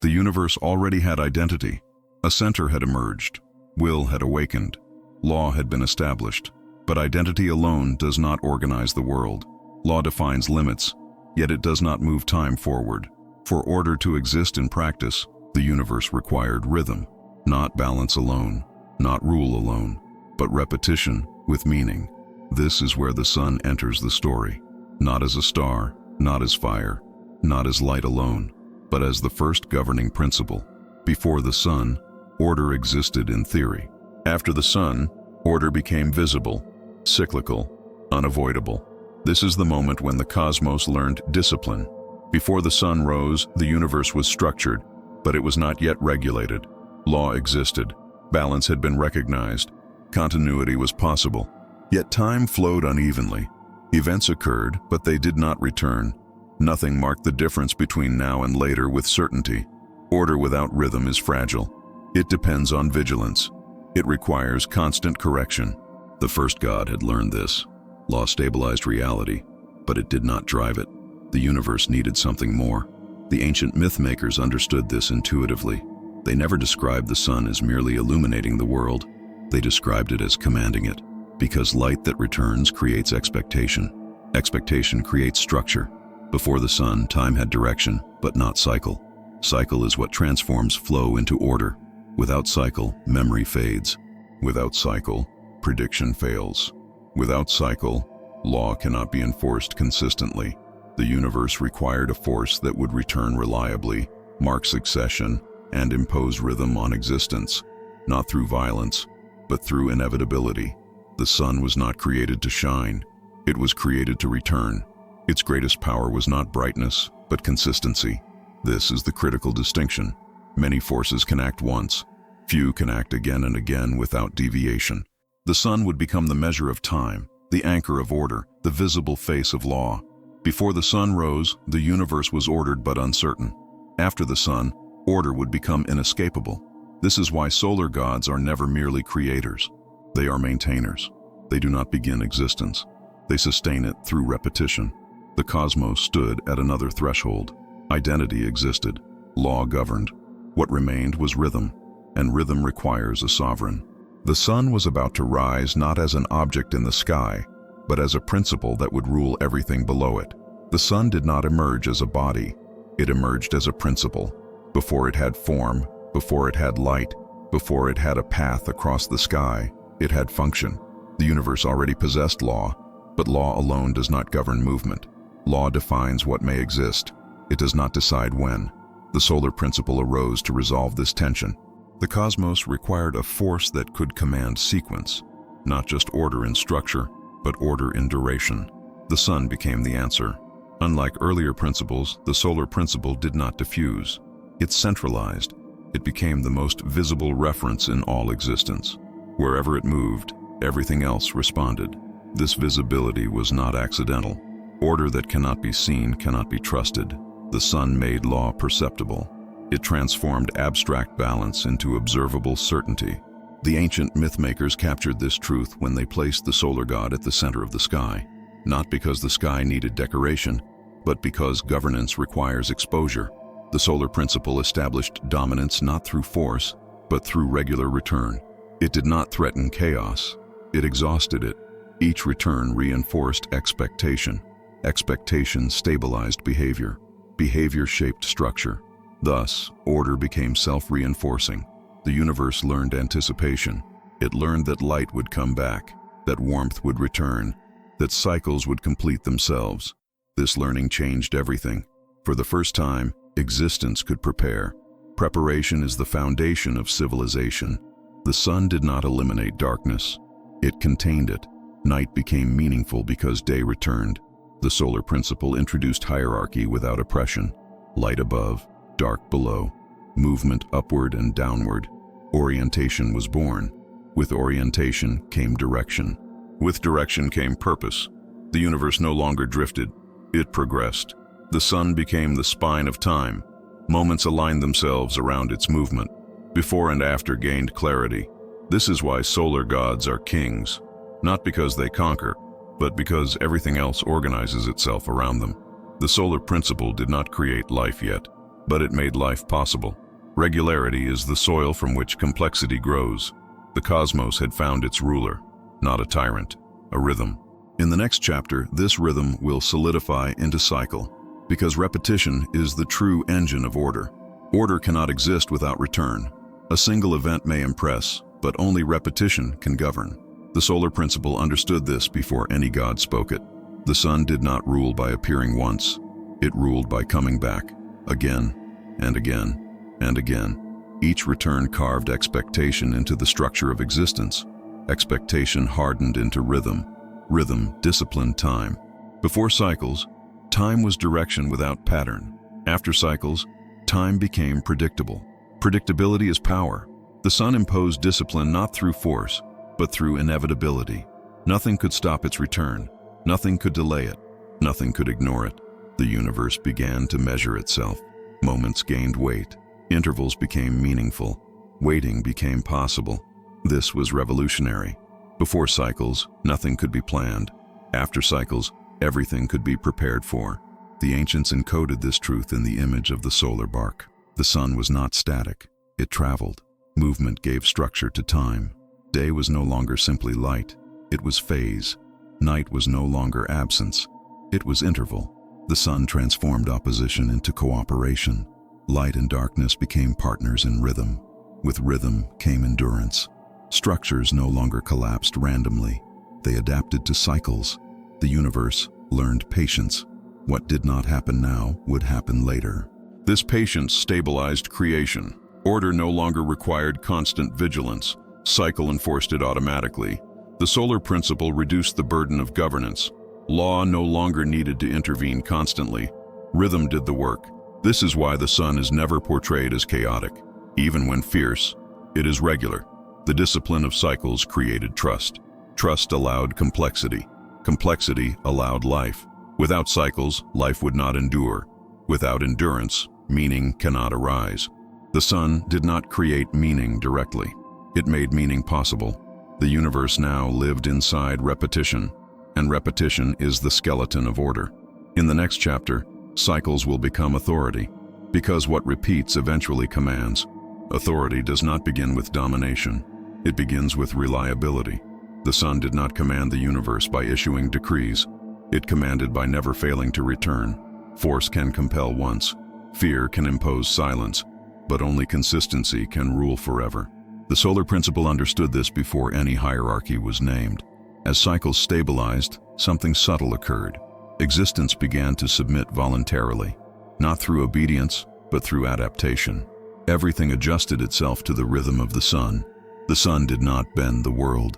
The universe already had identity. A center had emerged. Will had awakened. Law had been established. But identity alone does not organize the world. Law defines limits, yet it does not move time forward. For order to exist in practice, the universe required rhythm, not balance alone, not rule alone, but repetition with meaning. This is where the sun enters the story, not as a star, not as fire, not as light alone, but as the first governing principle. Before the sun, order existed in theory. After the sun, order became visible, cyclical, unavoidable. This is the moment when the cosmos learned discipline. Before the sun rose, the universe was structured, but it was not yet regulated. Law existed. Balance had been recognized. Continuity was possible. Yet time flowed unevenly. Events occurred, but they did not return. Nothing marked the difference between now and later with certainty. Order without rhythm is fragile. It depends on vigilance. It requires constant correction. The first God had learned this. Law stabilized reality, but it did not drive it. The universe needed something more. The ancient myth-makers understood this intuitively. They never described the sun as merely illuminating the world. They described it as commanding it. Because light that returns creates expectation. Expectation creates structure. Before the sun, time had direction, but not cycle. Cycle is what transforms flow into order. Without cycle, memory fades. Without cycle, prediction fails. Without cycle, law cannot be enforced consistently. The universe required a force that would return reliably, mark succession, and impose rhythm on existence, not through violence, but through inevitability. The sun was not created to shine. It was created to return. Its greatest power was not brightness, but consistency. This is the critical distinction. Many forces can act once. Few can act again and again without deviation. The sun would become the measure of time, the anchor of order, the visible face of law. Before the sun rose, the universe was ordered but uncertain. After the sun, order would become inescapable. This is why solar gods are never merely creators. They are maintainers. They do not begin existence. They sustain it through repetition. The cosmos stood at another threshold. Identity existed. Law governed. What remained was rhythm, and rhythm requires a sovereign. The sun was about to rise not as an object in the sky, but as a principle that would rule everything below it. The sun did not emerge as a body. It emerged as a principle. Before it had form, before it had light, before it had a path across the sky, it had function. The universe already possessed law, but law alone does not govern movement. Law defines what may exist. It does not decide when. The solar principle arose to resolve this tension. The cosmos required a force that could command sequence, not just order in structure, but order in duration. The sun became the answer. Unlike earlier principles, the solar principle did not diffuse. It centralized. It became the most visible reference in all existence. Wherever it moved, everything else responded. This visibility was not accidental. Order that cannot be seen cannot be trusted. The sun made law perceptible. It transformed abstract balance into observable certainty. The ancient mythmakers captured this truth when they placed the solar god at the center of the sky, not because the sky needed decoration, but because governance requires exposure. The solar principle established dominance not through force, but through regular return. It did not threaten chaos. It exhausted it. Each return reinforced expectation. Expectation stabilized behavior. Behavior shaped structure. Thus, order became self-reinforcing. The universe learned anticipation. It learned that light would come back, that warmth would return, that cycles would complete themselves. This learning changed everything. For the first time, existence could prepare. Preparation is the foundation of civilization. The sun did not eliminate darkness. It contained it. Night became meaningful because day returned. The solar principle introduced hierarchy without oppression. Light above, dark below, movement upward and downward. Orientation was born. With orientation came direction. With direction came purpose. The universe no longer drifted. It progressed. The sun became the spine of time. Moments aligned themselves around its movement. Before and after gained clarity. This is why solar gods are kings. Not because they conquer, but because everything else organizes itself around them. The solar principle did not create life yet. but it made life possible. Regularity is the soil from which complexity grows. The cosmos had found its ruler, not a tyrant, a rhythm. In the next chapter, this rhythm will solidify into cycle, because repetition is the true engine of order. Order cannot exist without return. A single event may impress, but only repetition can govern. The solar principle understood this before any god spoke it. The sun did not rule by appearing once. It ruled by coming back, again and again and again. Each return carved expectation into the structure of existence. Expectation hardened into rhythm. Rhythm disciplined time. Before cycles, time was direction without pattern. After cycles, time became predictable. Predictability is power. The sun imposed discipline not through force, but through inevitability. Nothing could stop its return. Nothing could delay it. Nothing could ignore it. The universe began to measure itself. Moments gained weight. Intervals became meaningful. Waiting became possible. This was revolutionary. Before cycles, nothing could be planned. After cycles, everything could be prepared for. The ancients encoded this truth in the image of the solar bark. The sun was not static. It traveled. Movement gave structure to time. Day was no longer simply light. It was phase. Night was no longer absence. It was interval. The sun transformed opposition into cooperation. Light and darkness became partners in rhythm. With rhythm came endurance. Structures no longer collapsed randomly. They adapted to cycles. The universe learned patience. What did not happen now would happen later. This patience stabilized creation. Order no longer required constant vigilance. Cycle enforced it automatically. The solar principle reduced the burden of governance. Law no longer needed to intervene constantly. Rhythm did the work. This is why the sun is never portrayed as chaotic. Even when fierce, it is regular. The discipline of cycles created trust. Trust allowed complexity. Complexity allowed life. Without cycles, life would not endure. Without endurance, meaning cannot arise. The sun did not create meaning directly. It made meaning possible. The universe now lived inside repetition, and repetition is the skeleton of order. In the next chapter, cycles will become authority, because what repeats eventually commands. Authority does not begin with domination. It begins with reliability. The sun did not command the universe by issuing decrees. It commanded by never failing to return. Force can compel once. Fear can impose silence, but only consistency can rule forever. The solar principle understood this before any hierarchy was named. As cycles stabilized, something subtle occurred. Existence began to submit voluntarily, not through obedience, but through adaptation. Everything adjusted itself to the rhythm of the sun. The sun did not bend the world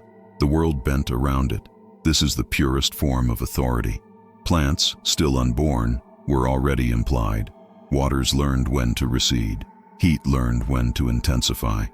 bent around it. This is the purest form of authority. Plants, still unborn, were already implied. Waters learned when to recede. Heat learned when to intensify.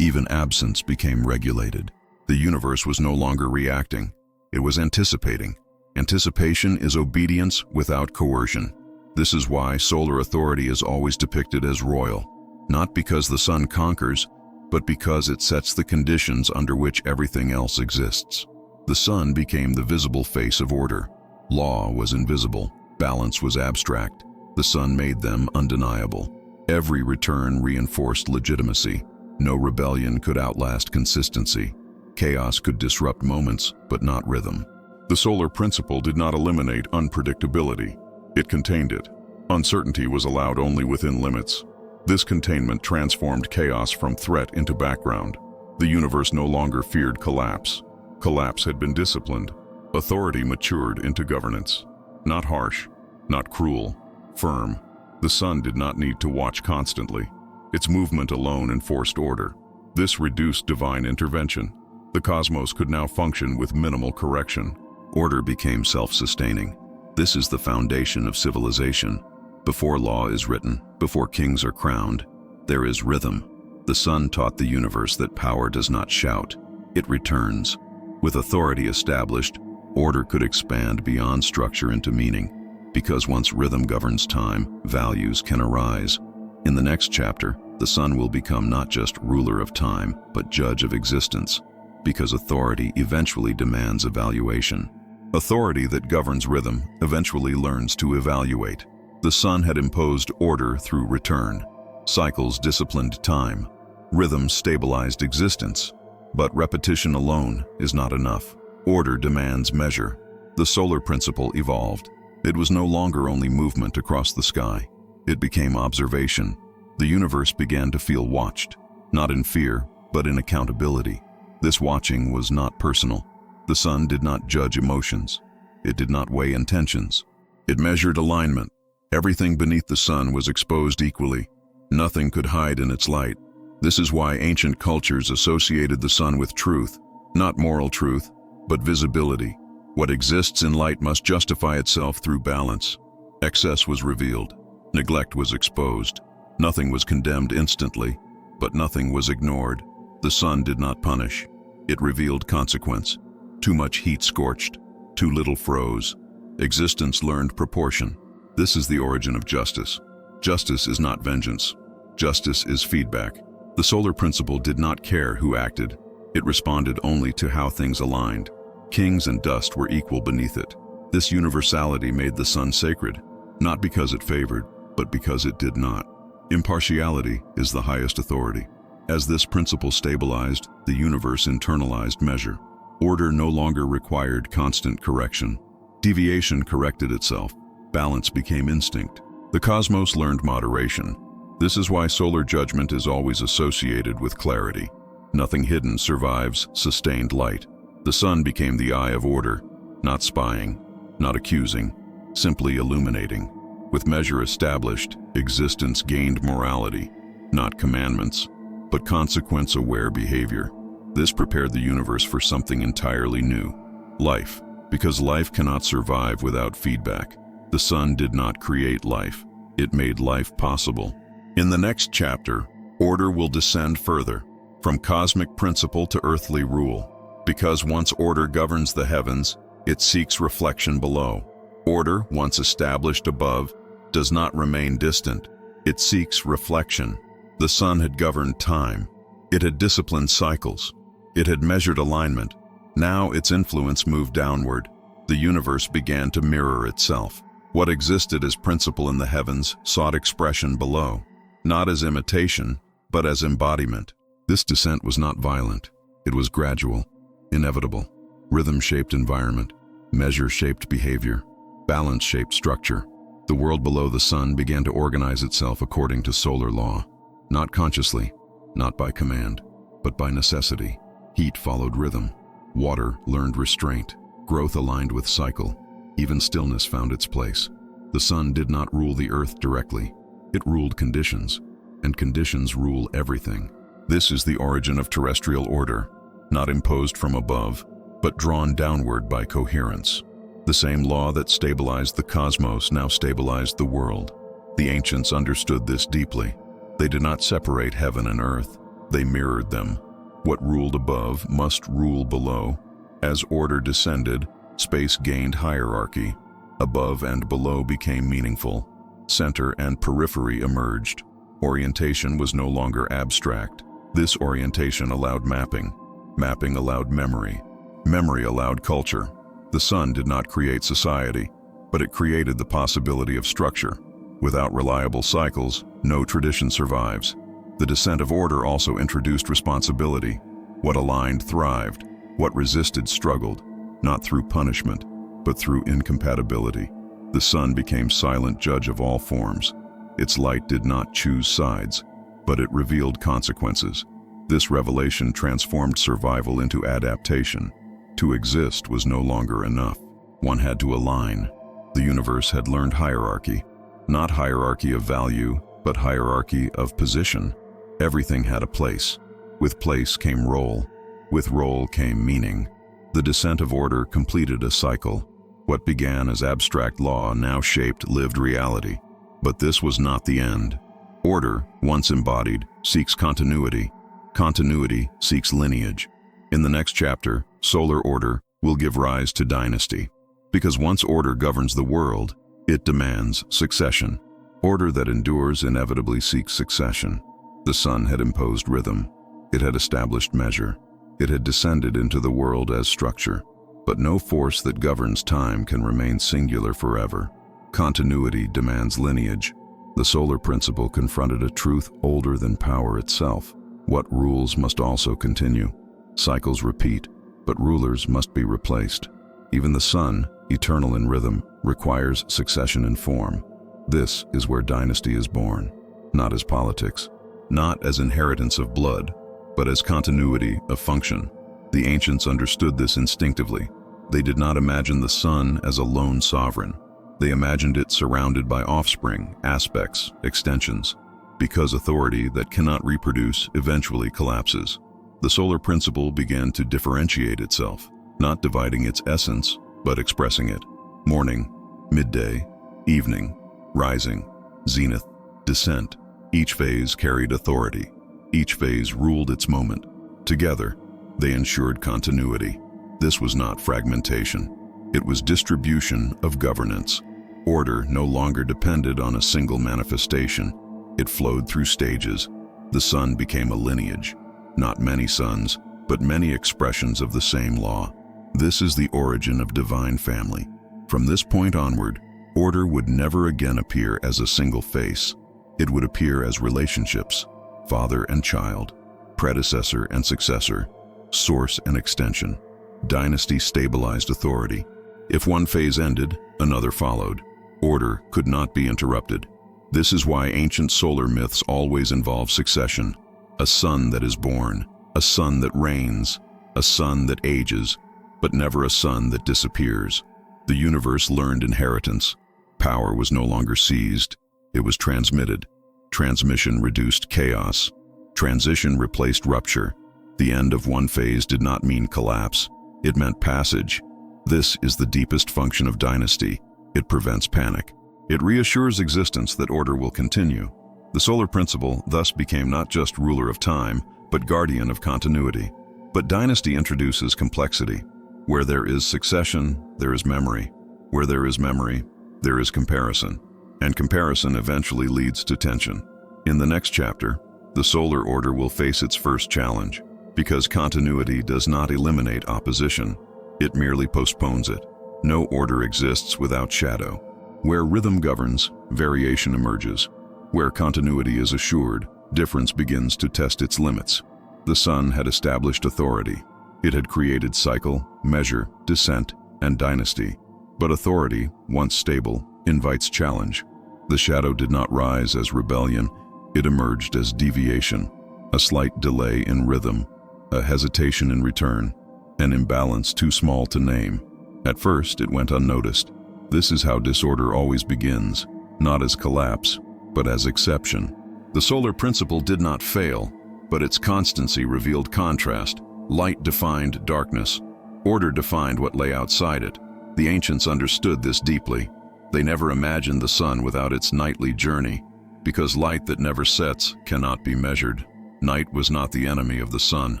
Even absence became regulated. The universe was no longer reacting. It was anticipating. Anticipation is obedience without coercion. This is why solar authority is always depicted as royal, not because the sun conquers, but because it sets the conditions under which everything else exists. The sun became the visible face of order. Law was invisible. Balance was abstract. The sun made them undeniable. Every return reinforced legitimacy. No rebellion could outlast consistency. Chaos could disrupt moments, but not rhythm. The solar principle did not eliminate unpredictability. It contained it. Uncertainty was allowed only within limits. This containment transformed chaos from threat into background. The universe no longer feared collapse. Collapse had been disciplined. Authority matured into governance. Not harsh, not cruel, firm. The sun did not need to watch constantly. Its movement alone enforced order. This reduced divine intervention. The cosmos could now function with minimal correction. Order became self-sustaining. This is the foundation of civilization. Before law is written, before kings are crowned, there is rhythm. The sun taught the universe that power does not shout, it returns. With authority established, order could expand beyond structure into meaning. Because once rhythm governs time, values can arise. In the next chapter, the sun will become not just ruler of time, but judge of existence. Because authority eventually demands evaluation. Authority that governs rhythm eventually learns to evaluate. The sun had imposed order through return. Cycles disciplined time. Rhythm stabilized existence. But repetition alone is not enough. Order demands measure. The solar principle evolved. It was no longer only movement across the sky. It became observation. The universe began to feel watched, not in fear, but in accountability. This watching was not personal. The sun did not judge emotions. It did not weigh intentions. It measured alignment. Everything beneath the sun was exposed equally. Nothing could hide in its light. This is why ancient cultures associated the sun with truth, not moral truth, but visibility. What exists in light must justify itself through balance. Excess was revealed. Neglect was exposed. Nothing was condemned instantly, but nothing was ignored. The sun did not punish. It revealed consequence. Too much heat scorched. Too little froze. Existence learned proportion. This is the origin of justice. Justice is not vengeance. Justice is feedback. The solar principle did not care who acted. It responded only to how things aligned. Kings and dust were equal beneath it. This universality made the sun sacred, not because it favored, but because it did not. Impartiality is the highest authority. As this principle stabilized, the universe internalized measure. Order no longer required constant correction. Deviation corrected itself. Balance became instinct. The cosmos learned moderation. This is why solar judgment is always associated with clarity. Nothing hidden survives sustained light. The sun became the eye of order, not spying, not accusing, simply illuminating. With measure established, existence gained morality, not commandments, but consequence-aware behavior. This prepared the universe for something entirely new. Life, because life cannot survive without feedback. The sun did not create life. It made life possible. In the next chapter, order will descend further, from cosmic principle to earthly rule. Because once order governs the heavens, it seeks reflection below. Order, once established above, does not remain distant. It seeks reflection. The sun had governed time. It had disciplined cycles. It had measured alignment. Now its influence moved downward. The universe began to mirror itself. What existed as principle in the heavens sought expression below, not as imitation, but as embodiment. This descent was not violent. It was gradual, inevitable. Rhythm-shaped environment, measure-shaped behavior, balance-shaped structure. The world below the sun began to organize itself according to solar law. Not consciously, not by command, but by necessity. Heat followed rhythm. Water learned restraint. Growth aligned with cycle. Even stillness found its place. The sun did not rule the earth directly. It ruled conditions, and conditions rule everything. This is the origin of terrestrial order, not imposed from above, but drawn downward by coherence. The same law that stabilized the cosmos now stabilized the world. The ancients understood this deeply. They did not separate heaven and earth. They mirrored them. What ruled above must rule below. As order descended, space gained hierarchy. Above and below became meaningful. Center and periphery emerged. Orientation was no longer abstract. This orientation allowed mapping. Mapping allowed memory. Memory allowed culture. The sun did not create society, but it created the possibility of structure. Without reliable cycles, no tradition survives. The descent of order also introduced responsibility. What aligned thrived. What resisted struggled, not through punishment, but through incompatibility. The sun became silent judge of all forms. Its light did not choose sides, but it revealed consequences. This revelation transformed survival into adaptation. To exist was no longer enough. One had to align. The universe had learned hierarchy. Not hierarchy of value, but hierarchy of position. Everything had a place. With place came role. With role came meaning. The descent of order completed a cycle. What began as abstract law now shaped lived reality. But this was not the end. Order, once embodied, seeks continuity. Continuity seeks lineage. In the next chapter, solar order will give rise to dynasty. Because once order governs the world, it demands succession. Order that endures inevitably seeks succession. The sun had imposed rhythm. It had established measure. It had descended into the world as structure. But no force that governs time can remain singular forever. Continuity demands lineage. The solar principle confronted a truth older than power itself. What rules must also continue. Cycles repeat, but rulers must be replaced. Even the sun, eternal in rhythm, requires succession in form. This is where dynasty is born, not as politics, not as inheritance of blood, but as continuity of function. The ancients understood this instinctively. They did not imagine the sun as a lone sovereign. They imagined it surrounded by offspring, aspects, extensions. Because authority that cannot reproduce eventually collapses, the solar principle began to differentiate itself, not dividing its essence, but expressing it. Morning, midday, evening, rising, zenith, descent. Each phase carried authority. Each phase ruled its moment. Together, they ensured continuity. This was not fragmentation. It was distribution of governance. Order no longer depended on a single manifestation. It flowed through stages. The sun became a lineage. Not many suns, but many expressions of the same law. This is the origin of divine family. From this point onward, order would never again appear as a single face. It would appear as relationships, father and child, predecessor and successor, source and extension. Dynasty stabilized authority. If one phase ended, another followed. Order could not be interrupted. This is why ancient solar myths always involve succession. A sun that is born, a sun that reigns, a sun that ages, but never a sun that disappears. The universe learned inheritance. Power was no longer seized, it was transmitted. Transmission reduced chaos. Transition replaced rupture. The end of one phase did not mean collapse, it meant passage. This is the deepest function of dynasty. It prevents panic. It reassures existence that order will continue. The solar principle thus became not just ruler of time, but guardian of continuity. But dynasty introduces complexity. Where there is succession, there is memory. Where there is memory, there is comparison. And comparison eventually leads to tension. In the next chapter, the solar order will face its first challenge. Because continuity does not eliminate opposition, it merely postpones it. No order exists without shadow. Where rhythm governs, variation emerges. Where continuity is assured, difference begins to test its limits. The sun had established authority. It had created cycle, measure, descent, and dynasty. But authority, once stable, invites challenge. The shadow did not rise as rebellion, it emerged as deviation. A slight delay in rhythm, a hesitation in return, an imbalance too small to name. At first, it went unnoticed. This is how disorder always begins, not as collapse, but as exception. The solar principle did not fail, but its constancy revealed contrast. Light defined darkness. Order defined what lay outside it. The ancients understood this deeply. They never imagined the sun without its nightly journey, because light that never sets cannot be measured. Night was not the enemy of the sun.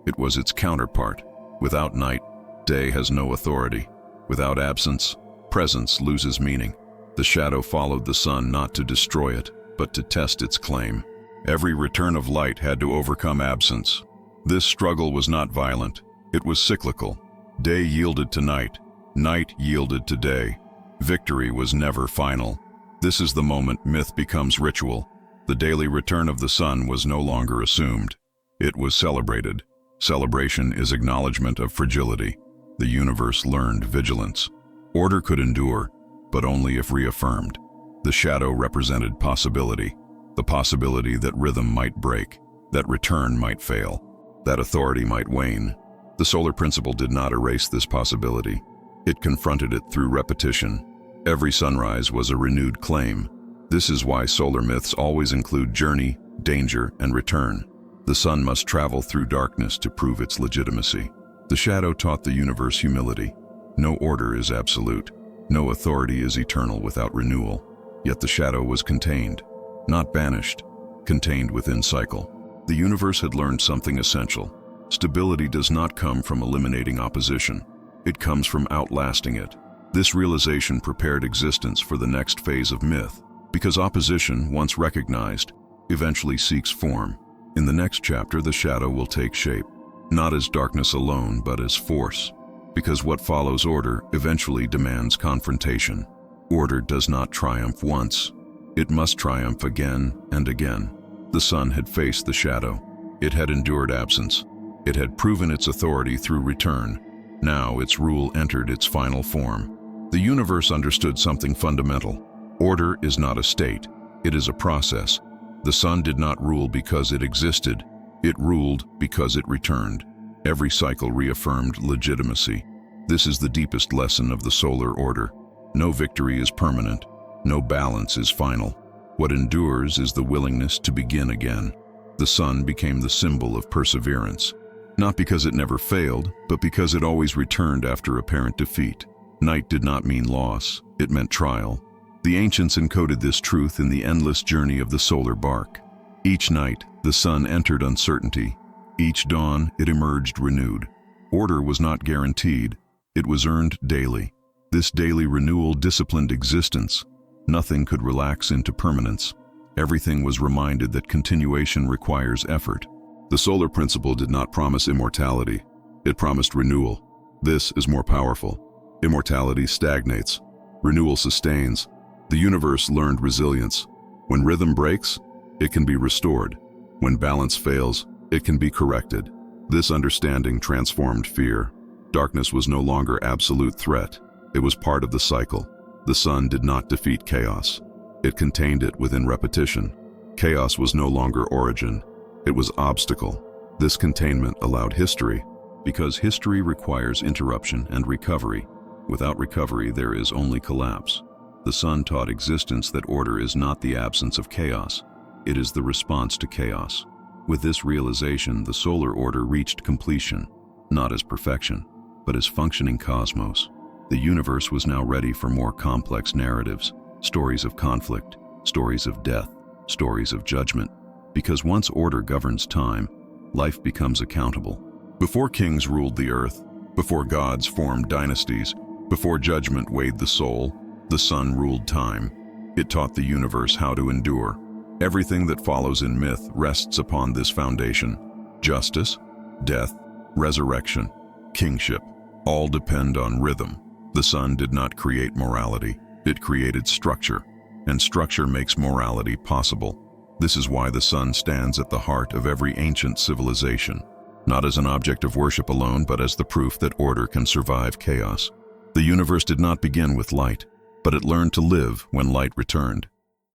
It was its counterpart. Without night, day has no authority. Without absence, presence loses meaning. The shadow followed the sun not to destroy it, but to test its claim. Every return of light had to overcome absence. This struggle was not violent. It was cyclical. Day yielded to night. Night yielded to day. Victory was never final. This is the moment myth becomes ritual. The daily return of the sun was no longer assumed. It was celebrated. Celebration is acknowledgement of fragility. The universe learned vigilance. Order could endure, but only if reaffirmed. The shadow represented possibility, the possibility that rhythm might break, that return might fail, that authority might wane. The solar principle did not erase this possibility. It confronted it through repetition. Every sunrise was a renewed claim. This is why solar myths always include journey, danger, and return. The sun must travel through darkness to prove its legitimacy. The shadow taught the universe humility. No order is absolute. No authority is eternal without renewal. Yet the shadow was contained, not banished, contained within cycle. The universe had learned something essential. Stability does not come from eliminating opposition. It comes from outlasting it. This realization prepared existence for the next phase of myth, because opposition, once recognized, eventually seeks form. In the next chapter, the shadow will take shape, not as darkness alone, but as force, because what follows order eventually demands confrontation. Order does not triumph once. It must triumph again and again. The sun had faced the shadow. It had endured absence. It had proven its authority through return. Now its rule entered its final form. The universe understood something fundamental. Order is not a state. It is a process. The sun did not rule because it existed. It ruled because it returned. Every cycle reaffirmed legitimacy. This is the deepest lesson of the solar order. No victory is permanent. No balance is final. What endures is the willingness to begin again. The sun became the symbol of perseverance. Not because it never failed, but because it always returned after apparent defeat. Night did not mean loss, it meant trial. The ancients encoded this truth in the endless journey of the solar bark. Each night, the sun entered uncertainty. Each dawn, it emerged renewed. Order was not guaranteed. It was earned daily. This daily renewal disciplined existence. Nothing could relax into permanence. Everything was reminded that continuation requires effort. The solar principle did not promise immortality. It promised renewal. This is more powerful. Immortality stagnates. Renewal sustains. The universe learned resilience. When rhythm breaks, it can be restored. When balance fails, it can be corrected. This understanding transformed fear. Darkness was no longer absolute threat. It was part of the cycle. The sun did not defeat chaos. It contained it within repetition. Chaos was no longer origin. It was obstacle. This containment allowed history, because history requires interruption and recovery. Without recovery, there is only collapse. The sun taught existence that order is not the absence of chaos. It is the response to chaos. With this realization, the solar order reached completion, not as perfection, but as functioning cosmos. The universe was now ready for more complex narratives, stories of conflict, stories of death, stories of judgment. Because once order governs time, life becomes accountable. Before kings ruled the earth, before gods formed dynasties, before judgment weighed the soul, the sun ruled time. It taught the universe how to endure. Everything that follows in myth rests upon this foundation. Justice, death, resurrection, kingship, all depend on rhythm. The sun did not create morality. It created structure, and structure makes morality possible. This is why the sun stands at the heart of every ancient civilization, not as an object of worship alone, but as the proof that order can survive chaos. The universe did not begin with light, but it learned to live when light returned.